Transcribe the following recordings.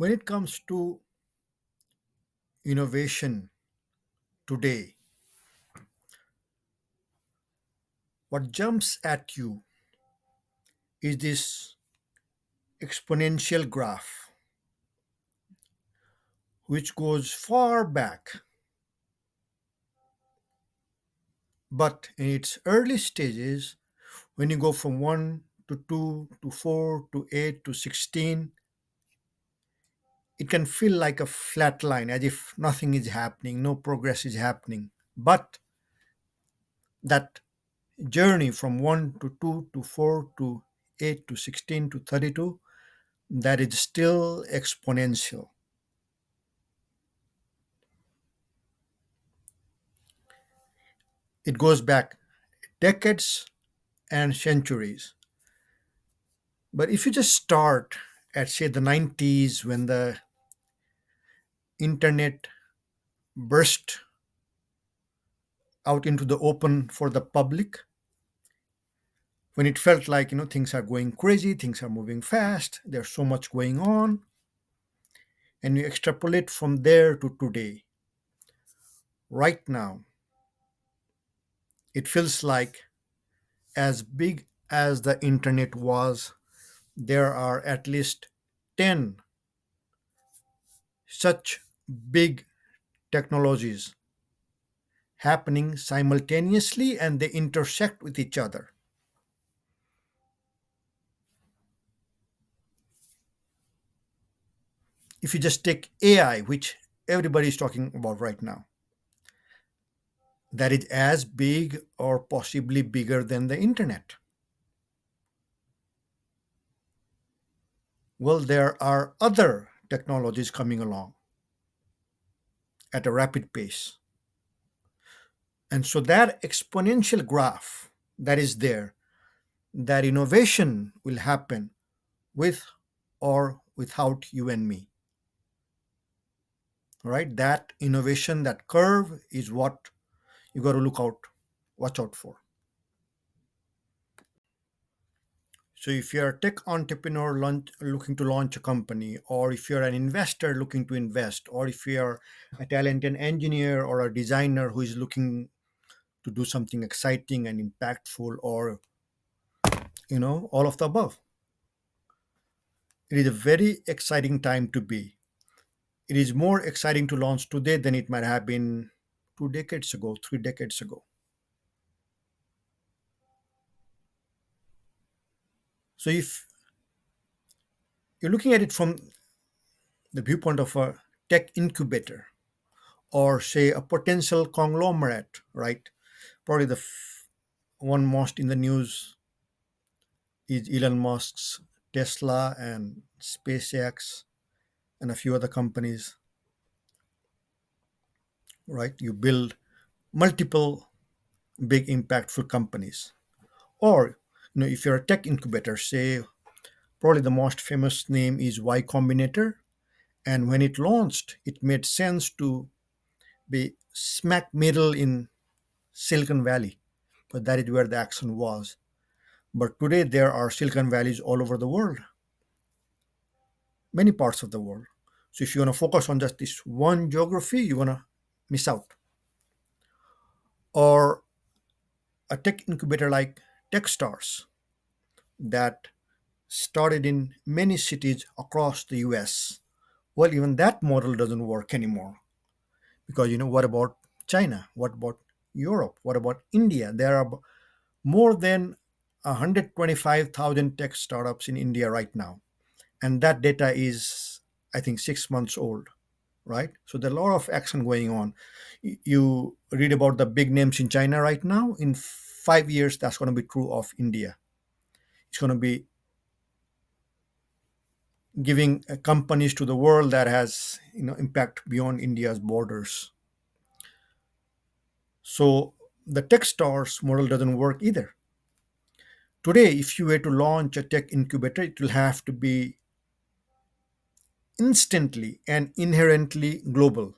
When it comes to innovation today, what jumps at you is this exponential graph, which goes far back, but in its early stages, when you go from 1 to 2 to 4 to 8 to 16, it can feel like a flat line, as if nothing is happening, no progress is happening. But that journey from 1 to 2 to 4 to 8 to 16 to 32, that is still exponential. It goes back decades and centuries. But if you just start at, say, the 90s, when the internet burst out into the open for the public, when it felt like things are going crazy, things are moving fast, there's so much going on, and you extrapolate from there to today, right now, it feels like, as big as the internet was, there are at least 10 such big technologies happening simultaneously, and they intersect with each other. If you just take AI, which everybody is talking about right now, that is as big or possibly bigger than the internet. Well, there are other technologies coming along at a rapid pace. And so that exponential graph that is there, that innovation will happen with or without you and me. Right? That innovation, that curve is what you got to watch out for. So if you're a tech entrepreneur looking to launch a company, or if you're an investor looking to invest, or if you're a talented engineer or a designer who is looking to do something exciting and impactful, or all of the above, it is a very exciting time to be. It is more exciting to launch today than it might have been 2 decades ago, 3 decades ago. So if you're looking at it from the viewpoint of a tech incubator, or say a potential conglomerate, right? Probably one most in the news is Elon Musk's Tesla and SpaceX and a few other companies, right? You build multiple big impactful companies. Or, if you're a tech incubator, say, probably the most famous name is Y Combinator. And when it launched, it made sense to be smack middle in Silicon Valley, but that is where the action was. But today there are Silicon Valleys all over the world, many parts of the world. So if you want to focus on just this one geography, you're going to miss out. Or a tech incubator like Techstars that started in many cities across the US. Well, even that model doesn't work anymore, because what about China? What about Europe? What about India? There are more than 125,000 tech startups in India right now, and that data is, I think, 6 months old. Right, so there are a lot of action going on. You read about the big names in China right now. In 5 years, that's going to be true of India. It's going to be giving companies to the world that has impact beyond India's borders. So the tech stars model doesn't work either. Today, if you were to launch a tech incubator, it will have to be instantly and inherently global.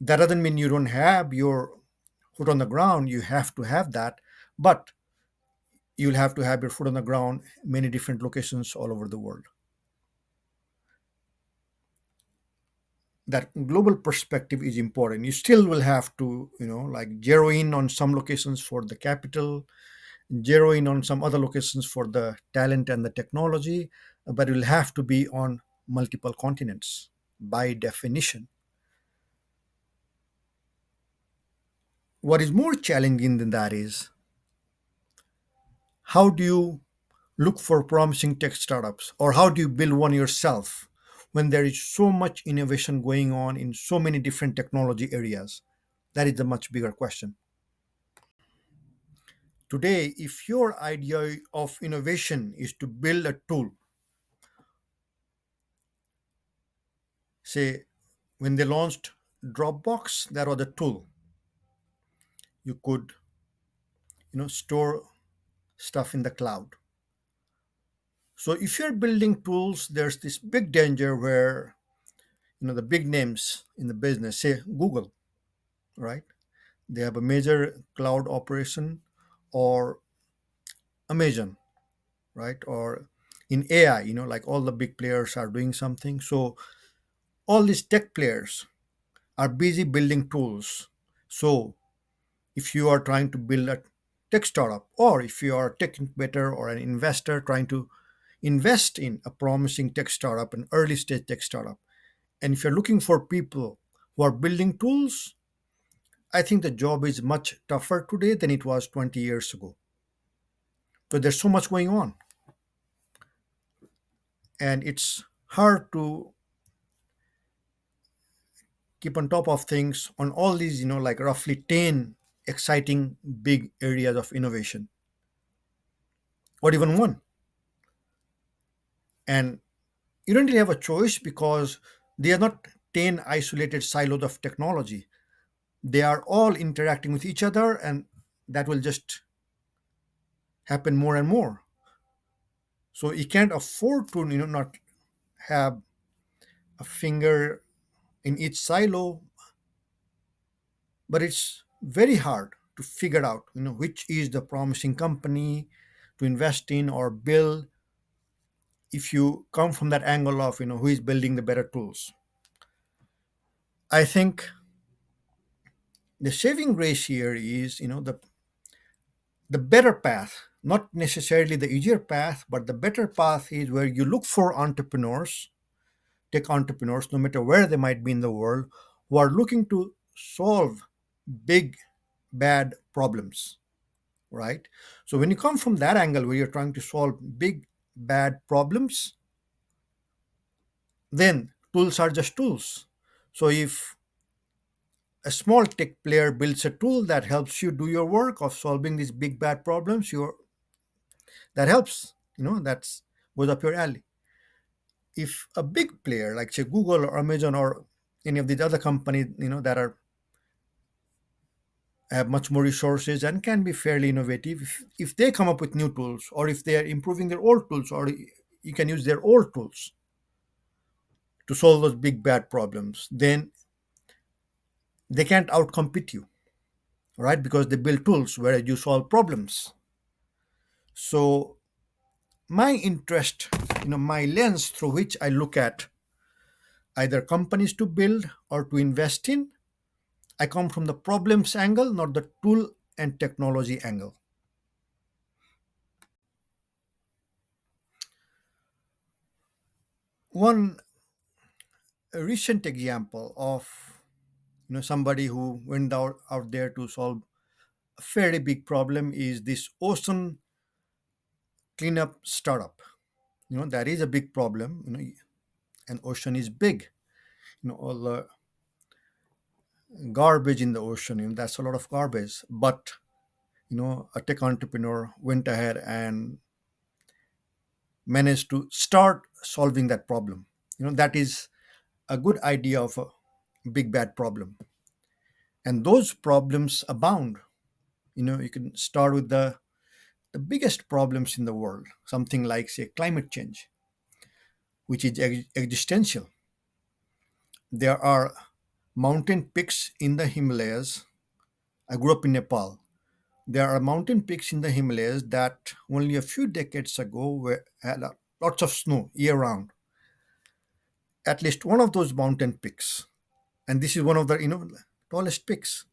That doesn't mean you don't have your foot on the ground. You have to have that, but you'll have to have your foot on the ground many different locations all over the world. that global perspective is important. You still will have to, like zero in on some locations for the capital, zero in on some other locations for the talent and the technology, but it will have to be on multiple continents by definition. What is more challenging than that is, how do you look for promising tech startups, or how do you build one yourself when there is so much innovation going on in so many different technology areas? That is the much bigger question. Today, if your idea of innovation is to build a tool, say when they launched Dropbox, that was a tool. You could, store stuff in the cloud. So if you're building tools, there's this big danger where, the big names in the business, say Google, right? They have a major cloud operation, or Amazon, right? Or in AI, like all the big players are doing something. So all these tech players are busy building tools. So if you are trying to build a tech startup, or if you are a tech incubator or an investor trying to invest in a promising tech startup, an early stage tech startup, and if you're looking for people who are building tools, I think the job is much tougher today than it was 20 years ago. So there's so much going on, and it's hard to keep on top of things on all these, like roughly 10 exciting big areas of innovation, or even one. And you don't really have a choice, because they are not 10 isolated silos of technology. They are all interacting with each other, and that will just happen more and more. So you can't afford to, not have a finger in each silo, but it's very hard to figure out, which is the promising company to invest in or build, if you come from that angle of, who is building the better tools. I think the saving grace here is, the better path, not necessarily the easier path, but the better path is where you look for entrepreneurs, tech entrepreneurs, no matter where they might be in the world, who are looking to solve big, bad problems, right? So when you come from that angle where you're trying to solve big, bad problems, then tools are just tools. So if a small tech player builds a tool that helps you do your work of solving these big, bad problems, that helps, that's goes up your alley. If a big player like, say, Google or Amazon or any of these other companies, that are have much more resources and can be fairly innovative, if they come up with new tools, or if they are improving their old tools, or you can use their old tools to solve those big bad problems, then they can't outcompete you, right? Because they build tools where you solve problems. So my interest, my lens through which I look at either companies to build or to invest in, I come from the problems angle, not the tool and technology angle. One recent example of, somebody who went out there to solve a fairly big problem is this ocean cleanup startup. That is a big problem. An ocean is big. All the garbage in the ocean, that's a lot of garbage. But a tech entrepreneur went ahead and managed to start solving that problem. That is a good idea of a big bad problem, and those problems abound. You can start with the biggest problems in the world, something like, say, climate change, which is existential. There are mountain peaks in the Himalayas. I grew up in Nepal. There are mountain peaks in the Himalayas that only a few decades ago had lots of snow year round. At least one of those mountain peaks And this is one of the tallest peaks.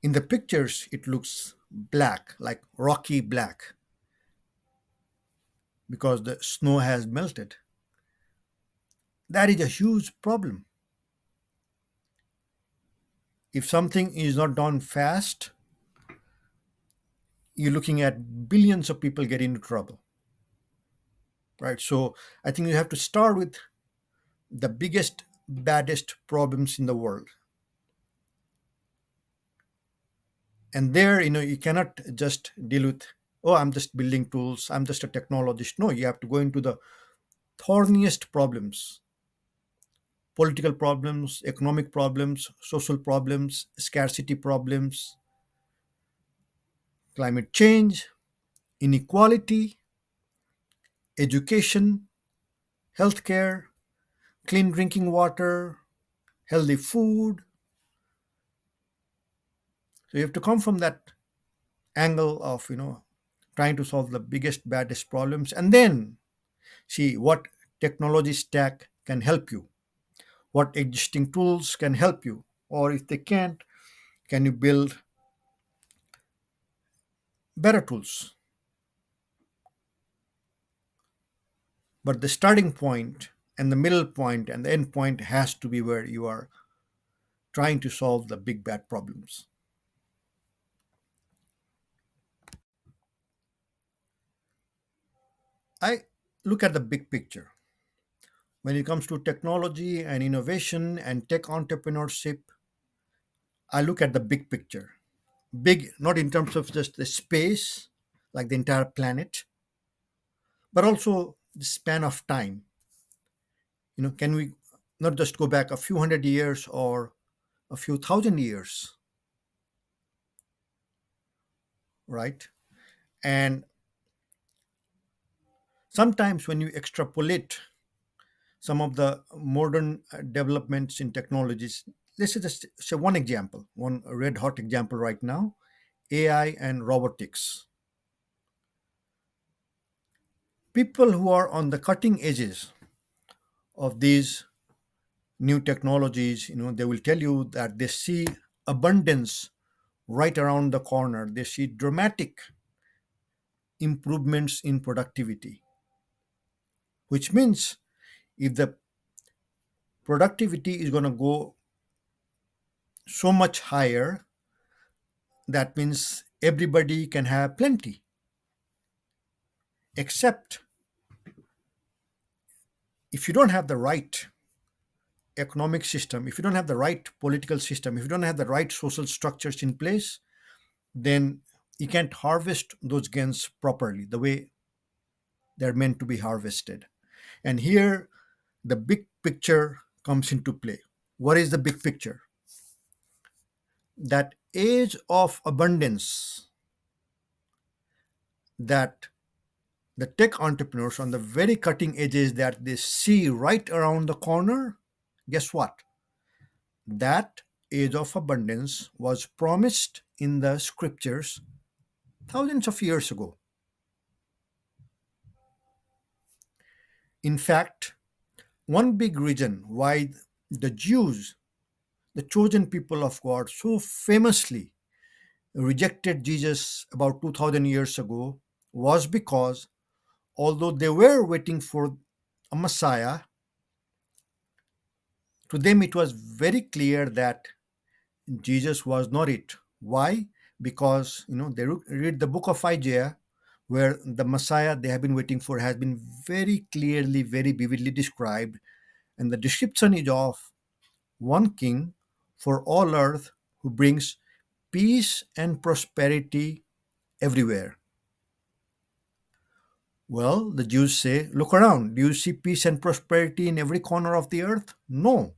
In the pictures, it looks black, like rocky black, because the snow has melted. That is a huge problem. If something is not done fast, you're looking at billions of people get into trouble, right? So I think you have to start with the biggest, baddest problems in the world. And there, you cannot just deal with, oh, I'm just building tools, I'm just a technologist. No, you have to go into the thorniest problems: political problems, economic problems, social problems, scarcity problems, climate change, inequality, education, healthcare, clean drinking water, healthy food. So you have to come from that angle of, trying to solve the biggest, baddest problems, and then see what technology stack can help you, what existing tools can help you, or if they can't, can you build better tools. But the starting point and the middle point and the end point has to be where you are trying to solve the big bad problems. I look at the big picture. When it comes to technology and innovation and tech entrepreneurship, I look at the big picture. Big, not in terms of just the space, like the entire planet, but also the span of time. Can we not just go back a few hundred years or a few thousand years, right? And sometimes when you extrapolate some of the modern developments in technologies, let's just say one example, one red hot example right now: AI and robotics. People who are on the cutting edges of these new technologies, they will tell you that they see abundance right around the corner. They see dramatic improvements in productivity, which means if the productivity is going to go so much higher, that means everybody can have plenty. Except if you don't have the right economic system, if you don't have the right political system, if you don't have the right social structures in place, then you can't harvest those gains properly the way they're meant to be harvested. And here the big picture comes into play. What is the big picture? That age of abundance that the tech entrepreneurs on the very cutting edges that they see right around the corner, guess what? That age of abundance was promised in the scriptures thousands of years ago. In fact, one big reason why the Jews, the chosen people of God, so famously rejected Jesus about 2000 years ago was because although they were waiting for a Messiah, to them it was very clear that Jesus was not it. Why? Because they read the book of Isaiah, where the Messiah they have been waiting for has been very clearly, very vividly described, and the description is of one king for all earth who brings peace and prosperity everywhere. Well, the Jews say, look around. Do you see peace and prosperity in every corner of the earth? No.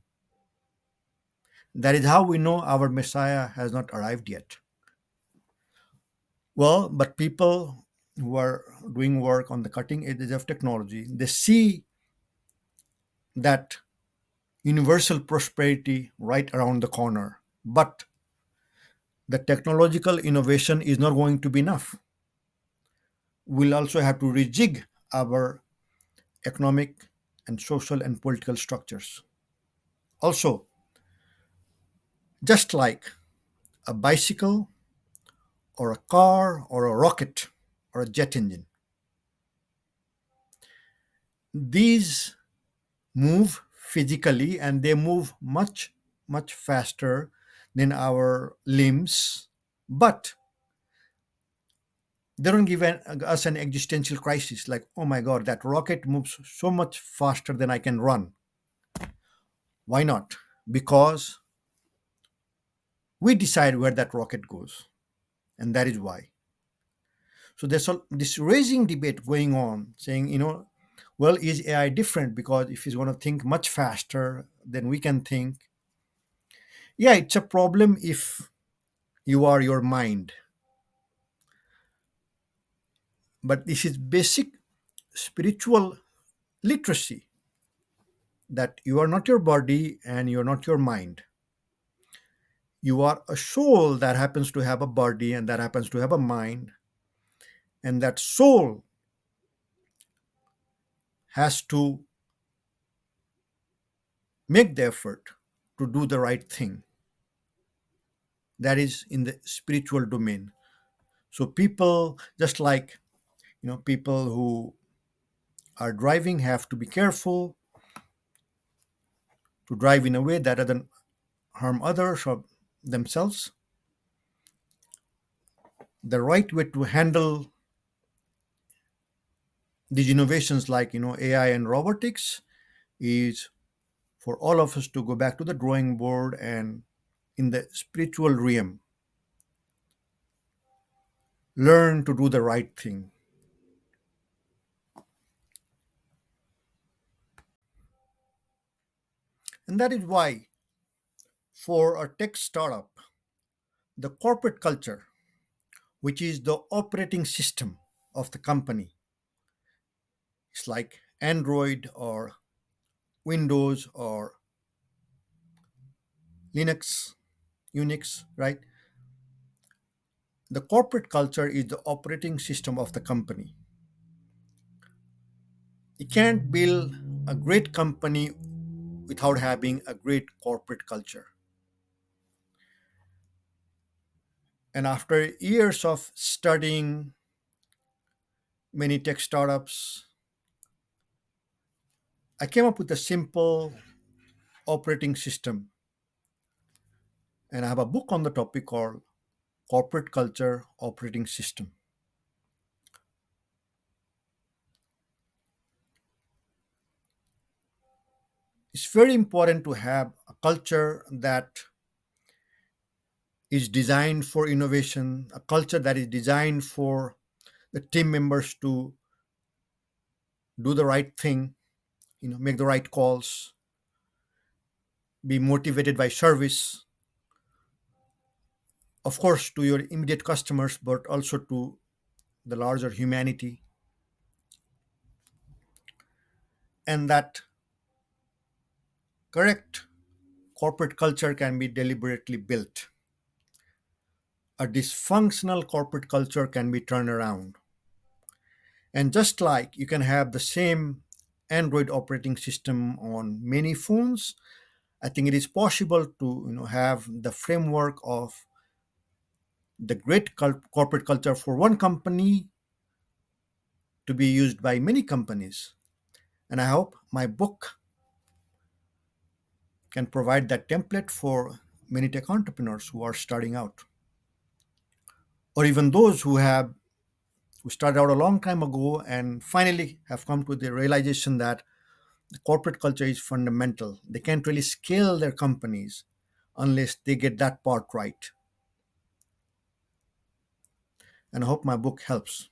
That is how we know our Messiah has not arrived yet. Well, but people who are doing work on the cutting edge of technology, they see that universal prosperity right around the corner. But the technological innovation is not going to be enough. We'll also have to rejig our economic and social and political structures. Also, just like a bicycle or a car or a rocket or a jet engine, these move physically and they move much faster than our limbs, but they don't give us an existential crisis like, oh my god, that rocket moves so much faster than I can run. Why not? Because we decide where that rocket goes, and that is why. So there's this raising debate going on saying, well, is AI different because if it's going to think much faster than we can think? Yeah, it's a problem if you are your mind, but this is basic spiritual literacy, that you are not your body and you are not your mind. You are a soul that happens to have a body and that happens to have a mind, and that soul has to make the effort to do the right thing. That is in the spiritual domain. So people, just like, people who are driving have to be careful to drive in a way that doesn't harm others or themselves. The right way to handle these innovations like, AI and robotics is for all of us to go back to the drawing board and in the spiritual realm learn to do the right thing. And that is why, for a tech startup, the corporate culture, which is the operating system of the company, it's like Android or Windows or Linux, Unix, right? The corporate culture is the operating system of the company. You can't build a great company without having a great corporate culture. And after years of studying many tech startups, I came up with a simple operating system. And I have a book on the topic called Corporate Culture Operating System. It's very important to have a culture that is designed for innovation, a culture that is designed for the team members to do the right thing, make the right calls, be motivated by service, of course, to your immediate customers, but also to the larger humanity. And that correct corporate culture can be deliberately built. A dysfunctional corporate culture can be turned around. And just like you can have the same Android operating system on many phones, I think it is possible to have the framework of the great corporate culture for one company to be used by many companies. And I hope my book can provide that template for many tech entrepreneurs who are starting out, or even those who started out a long time ago and finally have come to the realization that the corporate culture is fundamental. They can't really scale their companies unless they get that part right. And I hope my book helps.